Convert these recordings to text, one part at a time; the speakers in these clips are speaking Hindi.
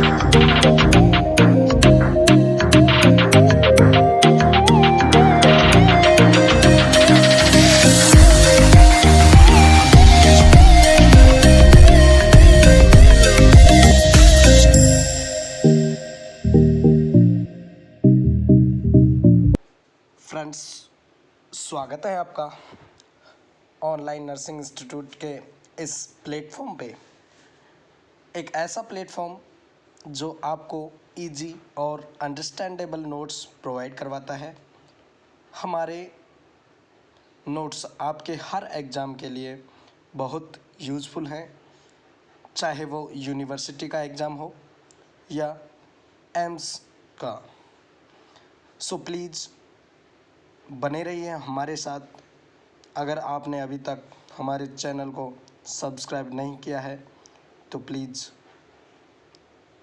फ्रेंड्स, स्वागत है आपका ऑनलाइन नर्सिंग इंस्टीट्यूट के इस प्लेटफॉर्म पे। एक ऐसा प्लेटफॉर्म जो आपको इजी और अंडरस्टैंडेबल नोट्स प्रोवाइड करवाता है। हमारे नोट्स आपके हर एग्ज़ाम के लिए बहुत यूज़फुल हैं, चाहे वो यूनिवर्सिटी का एग्ज़ाम हो या एम्स का। सो प्लीज़ बने रहिए हमारे साथ। अगर आपने अभी तक हमारे चैनल को सब्सक्राइब नहीं किया है तो प्लीज़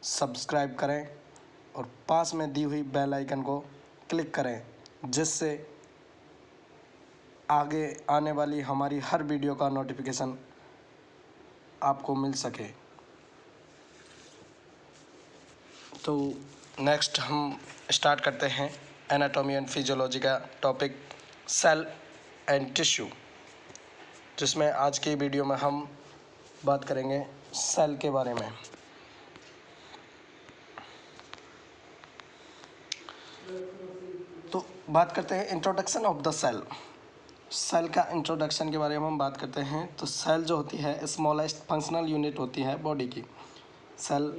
सब्सक्राइब करें और पास में दी हुई बेल आइकन को क्लिक करें, जिससे आगे आने वाली हमारी हर वीडियो का नोटिफिकेशन आपको मिल सके। तो नेक्स्ट हम स्टार्ट करते हैं एनाटॉमी एंड फिजियोलॉजी का टॉपिक सेल एंड टिश्यू, जिसमें आज की वीडियो में हम बात करेंगे सेल के बारे में। तो बात करते हैं introduction of the cell. Cell का इंट्रोडक्शन के बारे में हम बात करते हैं। तो सेल जो होती है स्मॉलेस्ट फंक्शनल यूनिट होती है बॉडी की। सेल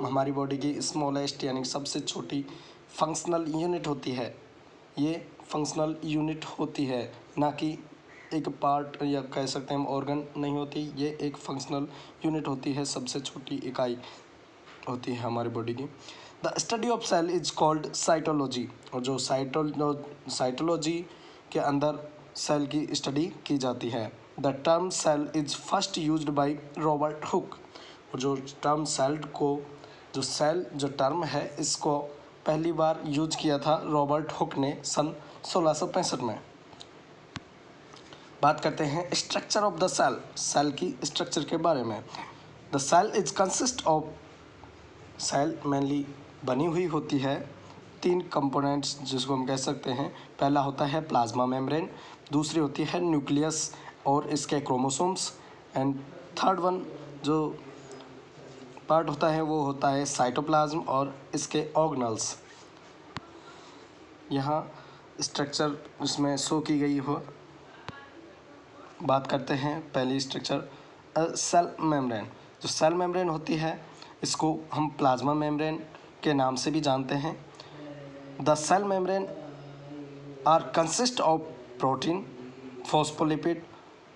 हमारी बॉडी की स्मॉलेस्ट यानी सबसे छोटी फंक्शनल यूनिट होती है। ये फंक्शनल यूनिट होती है, ना कि एक पार्ट या कह सकते हैं हम ऑर्गन नहीं होती। ये एक फंक्शनल यूनिट होती है, सबसे छोटी इकाई होती है हमारी बॉडी की। The study of cell is called cytology. और जो साइटोलॉजी के अंदर सेल की स्टडी की जाती है। The term cell is first used by Robert Hooke. और जो टर्म सेल को जो टर्म है इसको पहली बार यूज किया था रॉबर्ट हुक ने सन 1665 में। बात करते हैं structure of the cell. Cell की स्ट्रक्चर के बारे में। The cell is consist of, cell mainly बनी हुई होती है तीन कंपोनेंट्स, जिसको हम कह सकते हैं। पहला होता है प्लाज्मा मेम्ब्रेन, दूसरी होती है न्यूक्लियस और इसके क्रोमोसोम्स, एंड थर्ड वन जो पार्ट होता है वो होता है साइटोप्लाज्म और इसके ऑर्गेनल्स। यहाँ स्ट्रक्चर इसमें शो की गई हो। बात करते हैं पहली स्ट्रक्चर सेल मेम्ब्रेन। जो सेल मेम्ब्रेन होती है इसको हम प्लाज्मा मेम्ब्रेन के नाम से भी जानते हैं। The cell membrane are consist of protein, phospholipid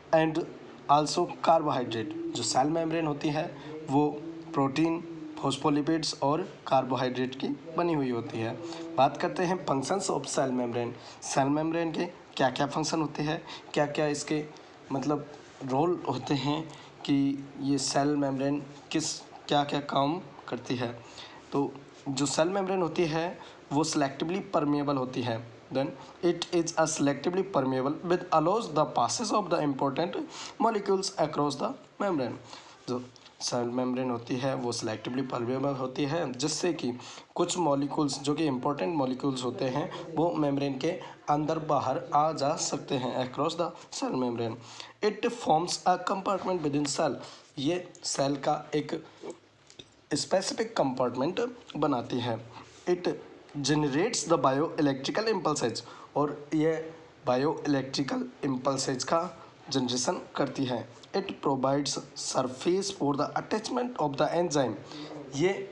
and also carbohydrate. जो सेल मेम्ब्रेन होती है वो प्रोटीन, फॉस्फोलिपिड्स और कार्बोहाइड्रेट की बनी हुई होती है। बात करते हैं functions of cell membrane. Cell membrane के क्या क्या फंक्शन होते हैं, क्या क्या इसके मतलब रोल होते हैं कि ये सेल मेम्ब्रेन क्या क्या काम करती है। तो जो सेल मेम्ब्रेन होती है वो सेलेक्टिवली परमेबल होती है। Then it is a selectively permeable with allows the passes of the important molecules across the membrane. जो सेल मेम्ब्रेन होती है वो सेलेक्टिवली परमेबल होती है, जिससे कि कुछ मॉलिक्यूल्स जो कि इम्पोर्टेंट मॉलिक्यूल्स होते हैं वो मेम्ब्रेन के अंदर बाहर आ जा सकते हैं across the cell membrane. It forms a compartment within cell. ये सेल का एक स्पेसिफिक कंपार्टमेंट बनाती है। It generates the bio electrical impulses. और ये बायो इलेक्ट्रिकल इम्पल्सेज का जनरेशन करती है। It provides surface for the attachment of the enzyme. ये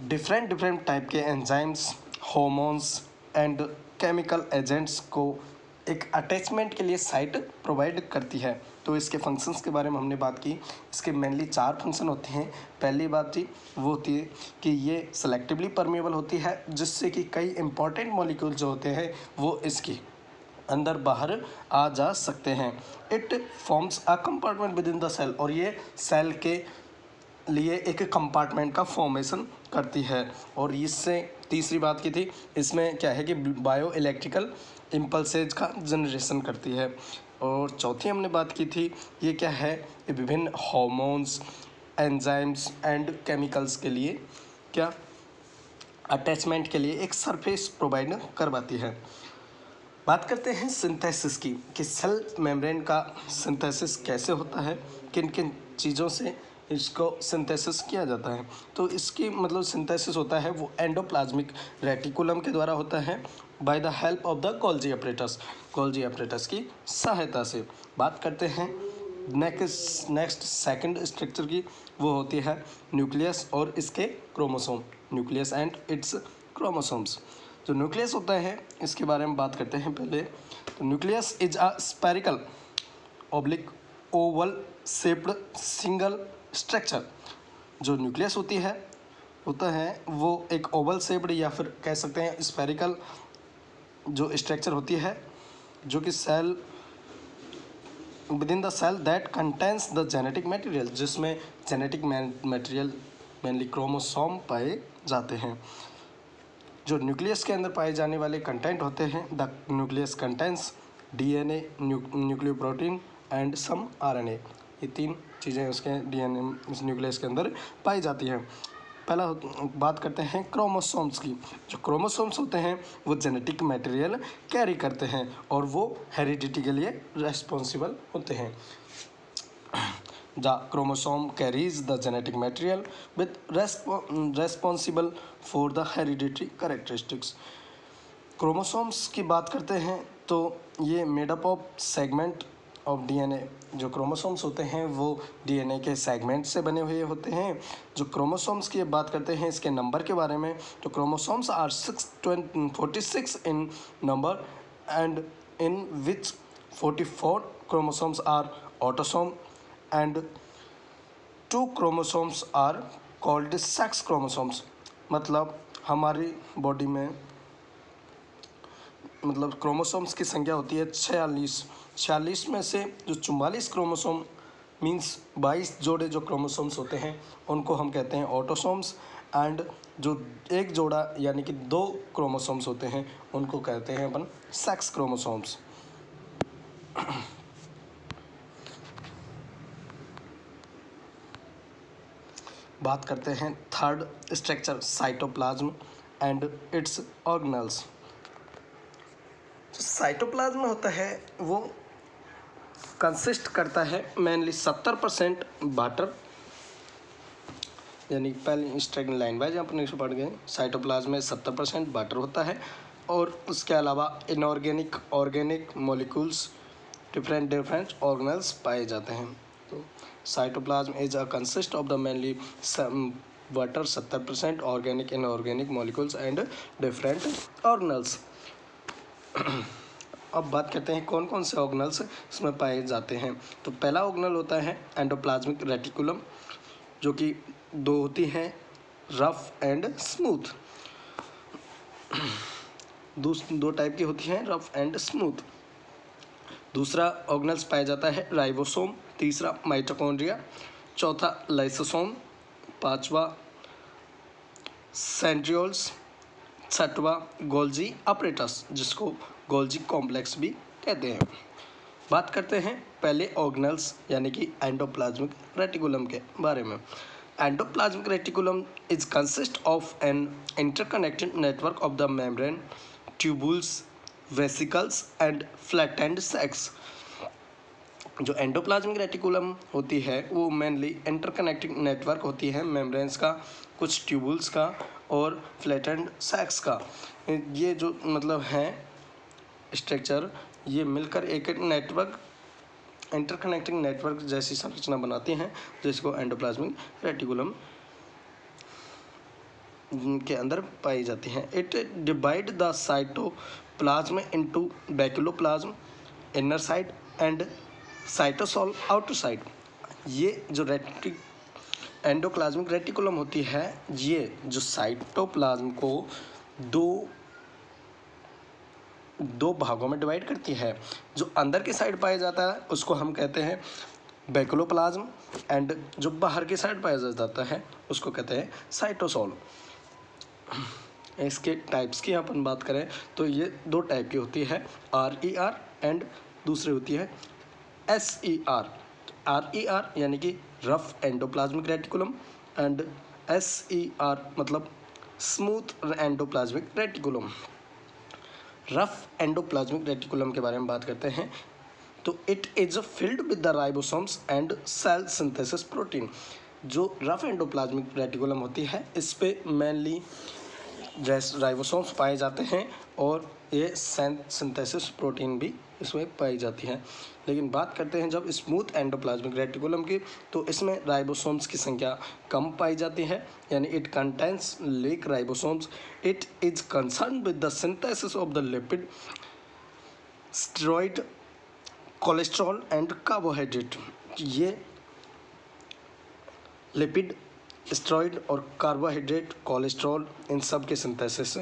डिफरेंट टाइप के enzymes, hormones and chemical agents को एक अटैचमेंट के लिए साइट प्रोवाइड करती है। तो इसके फंक्शंस के बारे में हमने बात की। इसके मेनली 4 फंक्शन होते हैं। पहली बात थी वो होती है कि ये सेलेक्टिवली परमेबल होती है, जिससे कि कई इंपॉर्टेंट मॉलिक्यूल जो होते हैं वो इसकी अंदर बाहर आ जा सकते हैं। It forms a compartment within the cell. और ये सेल के लिए एक कंपार्टमेंट का फॉर्मेशन करती है। और इससे तीसरी बात की थी, इसमें क्या है कि बायो इलेक्ट्रिकल इम्पल्सेज का जनरेशन करती है। और चौथी हमने बात की थी ये क्या है, ये विभिन्न हार्मोन्स एंजाइम्स एंड केमिकल्स के लिए क्या अटैचमेंट के लिए एक सरफेस प्रोवाइड करवाती है। बात करते हैं सिंथेसिस की कि सेल मेम्ब्रेन का सिंथेसिस कैसे होता है, किन किन चीज़ों से इसको सिंथेसिस किया जाता है। तो इसकी मतलब सिंथेसिस होता है वो एंडोप्लाज्मिक रेटिकुलम के द्वारा होता है by the help of the Golgi apparatus की सहायता से। बात करते हैं नेक्स्ट सेकंड स्ट्रक्चर की, वो होती है न्यूक्लियस और इसके chromosome. Nucleus and it's chromosomes. जो न्यूक्लियस होता है इसके बारे में बात करते हैं पहले। तो nucleus is a spherical oblique Oval shaped single structure. जो न्यूक्लियस होता है वो एक ओवल शेप्ड या फिर कह सकते हैं स्पेरिकल जो स्ट्रक्चर होती है, जो कि cell within the cell that contains the genetic material, जिसमें जेनेटिक मटेरियल मेनली क्रोमोसोम पाए जाते हैं। जो न्यूक्लियस के अंदर पाए जाने वाले कंटेंट होते हैं, the nucleus contents DNA, nucleoprotein and some RNA. ये 3 चीज़ें उसके डीएनए इस न्यूक्लियस के अंदर पाई जाती हैं। पहला बात करते हैं क्रोमोसोम्स की। जो क्रोमोसोम्स होते हैं वो जेनेटिक मटेरियल कैरी करते हैं और वो हेरिडिटी के लिए रेस्पॉन्सिबल होते हैं। The chromosome carries the genetic material with responsible for the hereditary characteristics। Chromosomes की बात करते हैं तो ये made up of segment of DNA. जो क्रोमोसोम्स होते हैं वो डीएनए के सेगमेंट से बने हुए होते हैं। जो क्रोमोसोम्स की बात करते हैं इसके नंबर के बारे में, तो chromosomes are 46 in number and in which 44 chromosomes are autosome and 2 chromosomes are called sex chromosomes. मतलब हमारी बॉडी में मतलब क्रोमोसोम्स की संख्या होती है 46 में से जो 44 क्रोमोसोम मीन्स 22 जोड़े जो क्रोमोसोम्स होते हैं उनको हम कहते हैं ऑटोसोम्स, एंड जो एक जोड़ा यानी कि 2 क्रोमोसोम्स होते हैं उनको कहते हैं अपन सेक्स क्रोमोसोम्स। बात करते हैं third structure cytoplasm and it's organelles. जो साइटोप्लाज्म होता है वो कंसिस्ट करता है मेनली 70% वाटर, यानी पहले स्ट्रक्चर लाइन बाय अपने से पढ़ गए। साइटोप्लाज्म में 70% वाटर होता है और उसके अलावा inorganic organic molecules different organelles पाए जाते हैं। तो cytoplasm is a consist of the mainly water 70%, organic inorganic molecules and different organelles. अब बात करते हैं कौन कौन से ऑर्गेनल्स इसमें पाए जाते हैं। तो पहला ऑर्गेनल होता है एंडोप्लाज्मिक रेटिकुलम, जो कि 2 होती हैं, रफ एंड स्मूथ। 2 टाइप की होती हैं, रफ एंड स्मूथ। दूसरा ऑर्गेनल्स पाया जाता है राइबोसोम, तीसरा माइटोकॉन्ड्रिया, चौथा लाइसोसोम, पांचवा सेंट्रियोल्स, छठवा गोल्जी अपरेटस, जिसको गोल्जी कॉम्प्लेक्स भी कहते हैं। बात करते हैं पहले ऑर्गेनल्स यानी कि एंडोप्लाज्मिक रेटिकुलम के बारे में। Endoplasmic reticulum is consist of an interconnected network of the membrane, tubules, vesicles and flattened sacs. जो एंडोप्लाज्मिक रेटिकुलम होती है वो मेनली इंटरकनेक्टिंग नेटवर्क होती है मेम्ब्रेन्स का, कुछ ट्यूबुल्स का और फ्लैटेंड सैक्स का। ये जो मतलब हैं स्ट्रक्चर, ये मिलकर एक नेटवर्क इंटरकनेक्टिंग नेटवर्क जैसी संरचना बनाती हैं, जिसको एंडोप्लाज्मिक रेटिकुलम के अंदर पाई जाती हैं। It divide the cytoplasm into vacuoloplasm inner side and cytosol outer side. ये जो एंडोप्लाज्मिक रेटिकुलम होती है, ये जो साइटोप्लाज्म को दो भागों में डिवाइड करती है। जो अंदर की साइड पाया जाता है उसको हम कहते हैं बैक्यूलोप्लाज्म, एंड जो बाहर की साइड पाया जाता है उसको कहते हैं साइटोसोल। इसके टाइप्स की अपन बात करें तो ये 2 टाइप की होती है, RER एंड दूसरी होती है SER। RER यानी कि rough endoplasmic reticulum and SER मतलब smooth endoplasmic reticulum. Rough endoplasmic reticulum के बारे में बात करते हैं तो it is filled with the ribosomes and cell synthesis protein. जो रफ एंडोप्लाज्मिक रेटिकुलम होती है इस पे मेनली राइबोसोम्स पाए जाते हैं और ये सिंथेसिस प्रोटीन भी इसमें पाई जाती है। लेकिन बात करते हैं जब स्मूथ एंडोप्लाज्मिक रेटिकुलम की तो इसमें राइबोसोम्स की संख्या कम पाई जाती है, यानी it contains lake ribosomes. It is concern with the synthesis of the lipid, steroid, cholesterol and carbohydrate. ये लिपिड, स्टेरॉइड और कार्बोहाइड्रेट, कोलेस्ट्रॉल इन सब के सिंथेसिस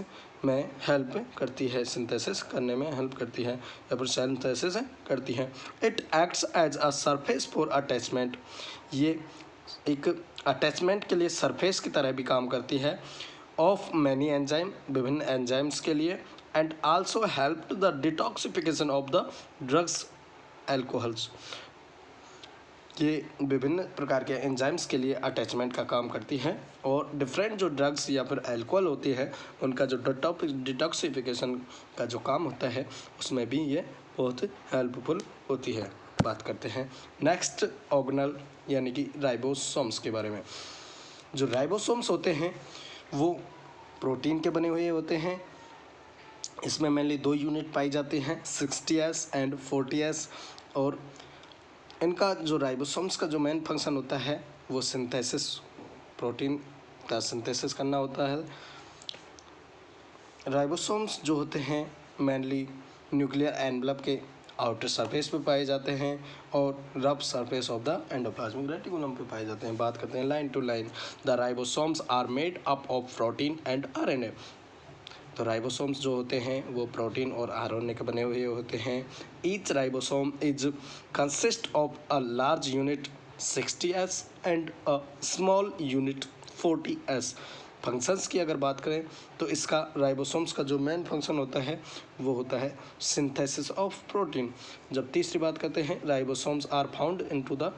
में हेल्प करती है, सिंथेसिस करने में हेल्प करती है या फिर सिंथेसिस करती है। It acts as a surface for attachment. ये एक अटैचमेंट के लिए सरफेस की तरह भी काम करती है ऑफ मैनी एंजाइम, विभिन्न एंजाइम्स के लिए, and also help to the detoxification of the drugs, alcohols. ये विभिन्न प्रकार के एंजाइम्स के लिए अटैचमेंट का काम करती है और डिफरेंट जो ड्रग्स या फिर अल्कोहल होती है उनका जो डिटॉक्सिफिकेशन का जो काम होता है उसमें भी ये बहुत हेल्पफुल होती है। बात करते हैं नेक्स्ट ऑर्गेनल यानी कि राइबोसोम्स के बारे में। जो राइबोसोम्स होते हैं वो प्रोटीन के बने हुए होते हैं। इसमें मेनली 2 यूनिट पाई जाती हैं, 60S एंड 40S। और इनका जो राइबोसोम्स का जो मेन फंक्शन होता है वो सिंथेसिस, प्रोटीन का सिंथेसिस करना होता है। राइबोसोम्स जो होते हैं मेनली न्यूक्लियर एनवलप के आउटर सरफेस पे पाए जाते हैं और rough surface of the endoplasmic reticulum पे पाए जाते हैं। बात करते हैं line to line. The ribosomes are made up of protein and RNA। तो राइबोसोम्स जो होते हैं वो प्रोटीन और RNA के बने हुए होते हैं। Each ribosome is consist of a large unit 60S and a small unit 40S। Functions की अगर बात करें तो इसका राइबोसोम्स का जो मेन फंक्शन होता है वो होता है सिंथेसिस ऑफ प्रोटीन। जब तीसरी बात करते हैं ribosomes are found into the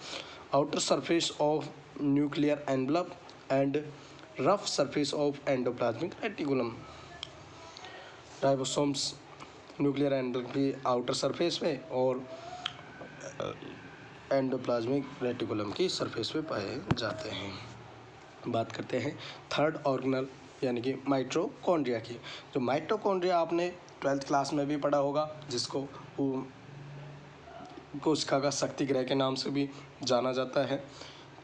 outer surface of nuclear envelope and rough surface of endoplasmic reticulum. Ribosomes nuclear envelope की आउटर सरफेस पे और एंडोप्लाज्मिक रेटिकुलम की सरफेस पे पाए जाते हैं। बात करते हैं थर्ड ऑर्गेनल यानी कि माइटोकॉन्ड्रिया की। जो माइटोकॉन्ड्रिया आपने 12th क्लास में भी पढ़ा होगा, जिसको कोशिका का शक्ति ग्रह के नाम से भी जाना जाता है।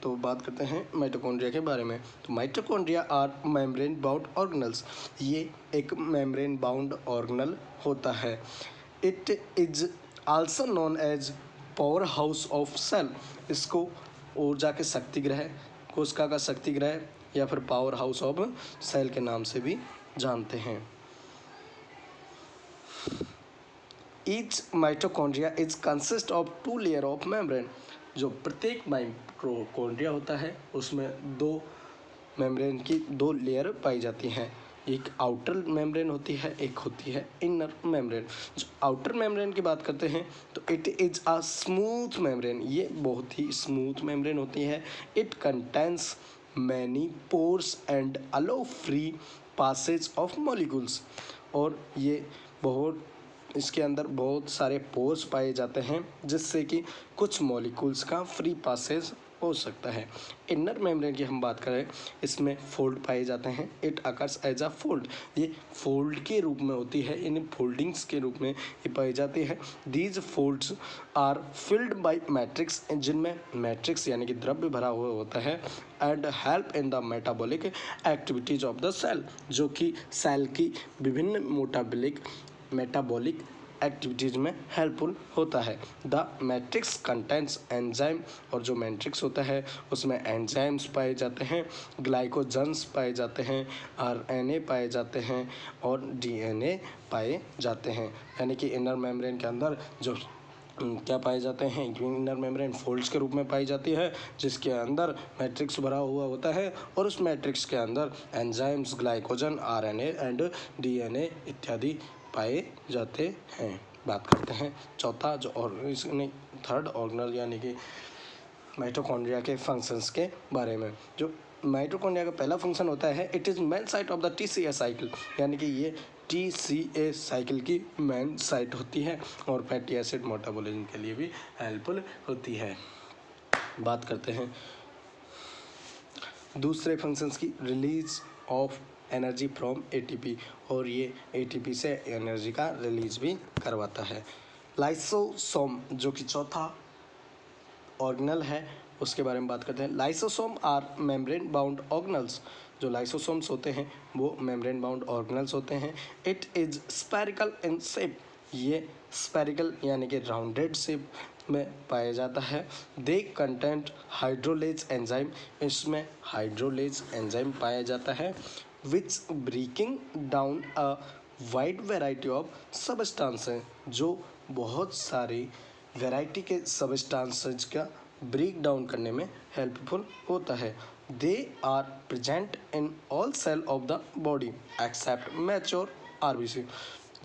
तो बात करते हैं माइटोकॉन्ड्रिया के बारे में। तो mitochondria are membrane bound organelles. ये एक मेम्ब्रेन बाउंड ऑर्गेनल होता है। It is also known as power house of cell. इसको ऊर्जा के शक्ति ग्रह, कोशिका का शक्ति ग्रह या फिर पावर हाउस ऑफ सेल के नाम से भी जानते हैं। Each mitochondria is consist of 2 layer of membrane. जो प्रत्येक माइटोकॉन्ड्रिया होता है उसमें 2 मेम्ब्रेन की 2 लेयर पाई जाती हैं। एक आउटर मेम्ब्रेन होती है, एक होती है इनर मेम्ब्रेन। जो आउटर मेम्ब्रेन की बात करते हैं तो it is a smooth membrane. ये बहुत ही स्मूथ मेम्ब्रेन होती है। It contains many pores and allow free passage of molecules. और ये बहुत, इसके अंदर बहुत सारे पोर्स पाए जाते हैं जिससे कि कुछ मॉलिक्यूल्स का फ्री पासेज हो सकता है। इनर मेम्ब्रेन की हम बात करें, इसमें फोल्ड पाए जाते हैं। It occurs as a fold. ये फोल्ड के रूप में होती है, इन फोल्डिंग्स के रूप में ये पाई जाती है। These folds are filled by matrix, जिनमें मैट्रिक्स यानी कि द्रव्य भरा हुआ होता है। And help in the metabolic activities of the cell, जो कि सेल की विभिन्न मेटाबॉलिक एक्टिविटीज़ में हेल्पफुल होता है। The matrix contents enzyme. और जो मैट्रिक्स होता है उसमें एंजाइम्स पाए जाते हैं, ग्लाइकोजन्स पाए जाते हैं, RNA पाए जाते हैं और DNA पाए जाते हैं। यानी कि इनर मेम्ब्रेन के अंदर जो क्या पाए जाते हैं, इनर मेम्ब्रेन फोल्ड्स के रूप में पाई जाती है जिसके अंदर मैट्रिक्स भरा हुआ होता है और उस मैट्रिक्स के अंदर enzymes, glycogen, RNA and DNA इत्यादि पाए जाते हैं। बात करते हैं चौथा जो और थर्ड ऑर्गेनल यानी कि माइटोकॉन्ड्रिया के फंक्शंस के बारे में। जो माइटोकॉन्ड्रिया का पहला फंक्शन होता है, it is main site of the TCA cycle, यानी कि ये TCA साइकिल की मेन साइट होती है और फैटी एसिड मेटाबॉलिज्म के लिए भी हेल्पफुल होती है। बात करते हैं दूसरे फंक्शंस की, release of energy from ATP, और ये ATP से एनर्जी का रिलीज भी करवाता है। लाइसोसोम जो कि चौथा ऑर्गेनल है उसके बारे में बात करते हैं। Lysosome are membrane bound organelles. जो लाइसोसोम्स होते हैं वो मेम्ब्रेन बाउंड ऑर्गेनल्स होते हैं। It is spherical in shape, ये स्पेरिकल यानी कि राउंडेड शेप में पाया जाता है। दे कंटेंट हाइड्रोलेज एंजाइम, इसमें हाइड्रोलेज एंजाइम पाया जाता है। Which breaking down a wide variety of substance है, जो बहुत सारी वैरायटी के सबस्टांसेज का ब्रेक डाउन करने में हेल्पफुल होता है। They are present in all cell of the body except mature RBC,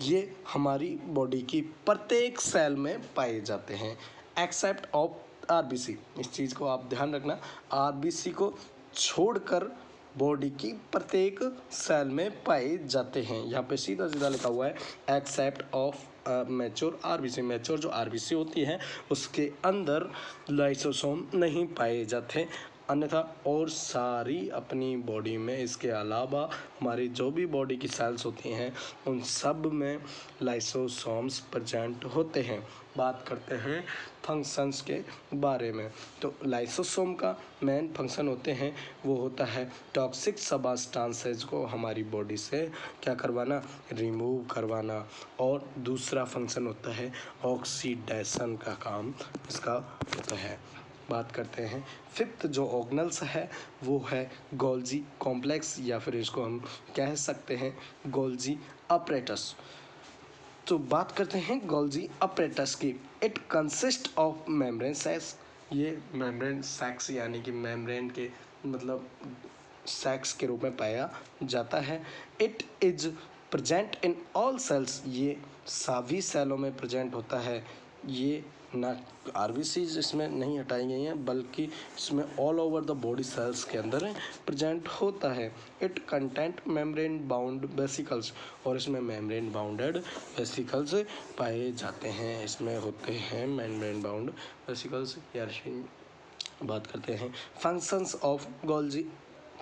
ये हमारी बॉडी की प्रत्येक सेल में पाए जाते हैं एक्सेप्ट ऑफ RBC। इस चीज़ को आप ध्यान रखना, RBC को छोड़कर बॉडी की प्रत्येक सेल में पाए जाते हैं। यहाँ पे सीधा सीधा लिखा हुआ है except of mature RBC। Mature जो RBC होती है उसके अंदर लाइसोसोम नहीं पाए जाते, अन्यथा और सारी अपनी बॉडी में, इसके अलावा हमारी जो भी बॉडी की सेल्स होती हैं उन सब में लाइसोसोम्स प्रेजेंट होते हैं। बात करते हैं फंक्शंस के बारे में, तो लाइसोसोम का मेन फंक्शन होते हैं वो होता है टॉक्सिक सबस्टांसेस को हमारी बॉडी से क्या करवाना, रिमूव करवाना, और दूसरा फंक्शन होता है ऑक्सीडेशन का काम इसका होता है। बात करते हैं फिफ्थ जो ऑर्गेनल्स है वो है गोल्जी कॉम्प्लेक्स, या फिर इसको हम कह सकते हैं गोल्जी अपरेटस। तो बात करते हैं गोल्जी अपरेटस की। It consist of membrane sex, ये मेम्ब्रेन सेक्स यानी कि मेम्ब्रेन के मतलब सेक्स के रूप में पाया जाता है। It is present in all cells, ये सभी सेलों में प्रेजेंट होता है। ये ना RBC इसमें नहीं हटाई गई हैं बल्कि इसमें all over the body cells के अंदर प्रेजेंट होता है। It content membrane bound vesicles, और इसमें मेम्ब्रेन बाउंडेड वेसिकल्स पाए जाते हैं, इसमें होते हैं मेम्ब्रेन बाउंड वेसिकल्स। यार बात करते हैं फंक्शंस ऑफ गोल्जी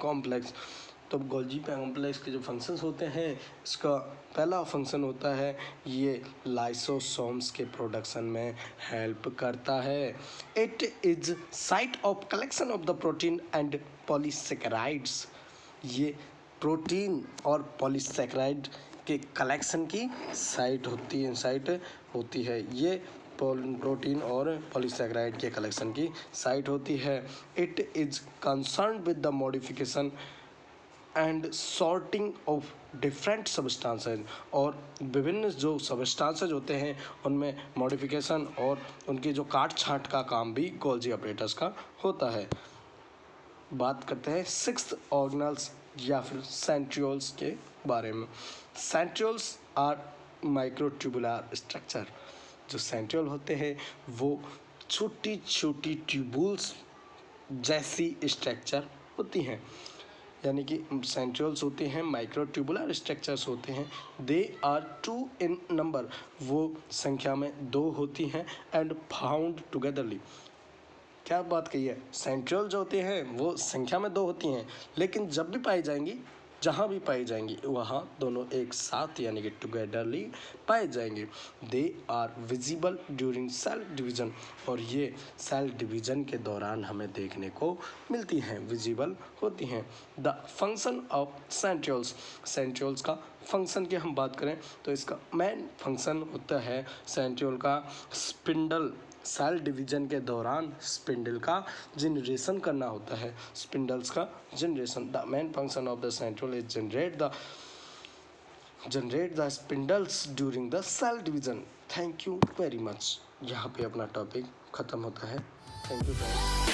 कॉम्प्लेक्स। तो गोल्जी कॉम्प्लेक्स के जो फंक्शंस होते हैं, इसका पहला फंक्शन होता है ये लाइसोसोम्स के प्रोडक्शन में हेल्प करता है। It is site of collection of the protein and polysaccharides, ये प्रोटीन और पॉलीसेकेराइड के कलेक्शन की साइट होती है। ये प्रोटीन और पॉलीसेकेराइड के कलेक्शन की साइट होती है। It is concern with the modification and sorting of different substances, और विभिन्न जो सबस्टांसेज होते हैं उनमें मॉडिफिकेशन और उनकी जो काट छांट का काम भी गोल्जी ऑपरेटर्स का होता है। बात करते हैं सिक्स्थ ऑर्गेनल्स या फिर सेंट्रियोल्स के बारे में। सेंट्रियोल्स आर माइक्रोट्यूबुलर स्ट्रक्चर, जो सेंट्रियोल होते हैं वो छोटी छोटी ट्यूबुल्स जैसी स्ट्रक्चर होती हैं, यानी कि सेंट्रियोल्स होते हैं माइक्रोट्यूबुलर स्ट्रक्चर्स होते हैं। दे आर 2 इन नंबर, वो संख्या में 2 होती हैं। एंड फाउंड टुगेदरली, क्या बात कही है, सेंट्रियोल जो होते हैं वो संख्या में 2 होती हैं, लेकिन जब भी पाई जाएंगी, जहाँ भी पाई जाएंगी वहाँ दोनों एक साथ यानी कि टुगेदरली पाए जाएंगे। They are visible during cell division, और ये सेल डिवीजन के दौरान हमें देखने को मिलती हैं, विजिबल होती हैं। The function of centrioles, centrioles का फंक्शन की हम बात करें तो इसका मेन फंक्शन होता है सेंट्रियोल का स्पिंडल, सेल डिवीजन के दौरान स्पिंडल का जनरेशन करना होता है, स्पिंडल्स का जनरेशन। The main function of the centriole is generate the spindles during the cell division. Thank you very much. यहाँ पे अपना टॉपिक ख़त्म होता है। Thank you.